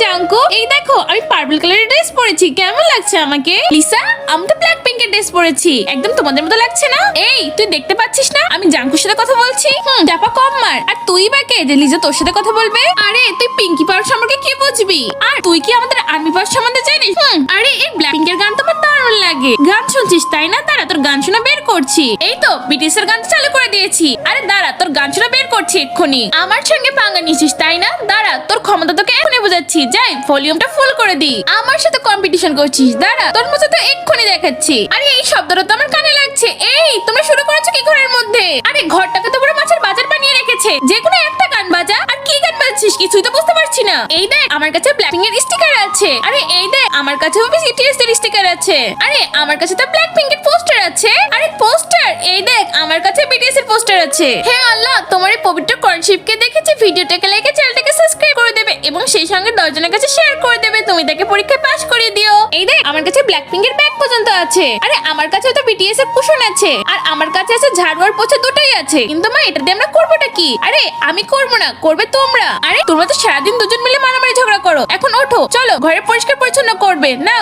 জাঙ্কু, এই দেখো আমি পার্পল কালারের ড্রেস পরেছি, কেমন লাগছে আমাকে? লিসা, আমি তো ব্ল্যাক পিঙ্কের ড্রেস পরেছি, একদম তোমাদের মতো লাগছে না? এই তুই দেখতে পাচ্ছিস না আমি জাঙ্কুর সাথে কথা বলছি? চাপা কম মার। আর তুই বা কে যে লিজা তোর সাথে কথা বলবে? আরে তুই পিঙ্কি পাউডার সম্পর্কে কি বুঝবি? আর তুই কি আমাদের আর্মি পাউডার সম্বন্ধে জানিস? আরে এই ব্ল্যাক পিঙ্কের গান তো আমার দারুণ লাগে। গান শুনছিস তাই না? দাঁড়া তোর গান শোনা বের করছি। এই তো বিটিএস এর গান চালু করে দিয়েছি। আরে দাঁড়া তোর গান শোনা বের করছি এক্ষুনি। আমার সঙ্গে পাঙ্গা নিছিস তাই না? দাঁড়া তোর ক্ষমতা তোকে এখনই বোঝাচ্ছি। যাই ভলিউমটা ফুল করে দি। আমার সাথে কম্পিটিশন করছিস? দাঁড়া তোর মতো তো এক্ষুনি দেখাচ্ছি। আরে এই শব্দটা তো আমার কানে লাগছে। এই তোমরা শুরু করেছো কি ঘরের মধ্যে? আরে ঘরটাকে তো পুরো মাছের বাজার বানিয়ে রেখেছে। যে কোনো একটা গান বাজা। আর কি গান বাজছিস কিছুই তো বুঝতে পারছি না। এই দেখ আমার কাছে ব্ল্যাকপিঙ্ক এর স্টিকার আছে। আরে এই দেখ আমার কাছেও বিটিএস এর স্টিকার আছে। আরে আমার কাছে তো ব্ল্যাকপিঙ্ক এর পোস্টার আছে। আরে পোস্টার এই দেখ আমার কাছে বিটিএস এর পোস্টার আছে। হে আল্লাহ, তোমার এই পবিত্র কর্নশিপকে দেখেছি। ভিডিওটাকে লাইক আর চ্যানেলটাকে সাবস্ক্রাইব করে দেবে এবং সেই সঙ্গে 10 জনের কাছে শেয়ার করে দেবে। তুমি তাকে পরীক্ষায় পাস করিয়ে দিও। এই দেখ আমার কাছে ব্ল্যাকপিঙ্ক এর ব্যাগ পর্যন্ত আছে। আরে আমার কাছে তো বিটিএস এর কুশন আছে। আর আমার কাছে আছে ঝাড়ু আর পোছা দুটোই আছে। কিন্তু মা এটা দিয়ে আমরা করবোটা কি? আরে আমি করবো না, করবে তোমরা। আরে তোমরা তো সারাদিন দুজন মিলে মারামারি ঝগড়া করো। এখন ওঠো চলো ঘরে পরিষ্কার পরিচ্ছন্ন করবে না।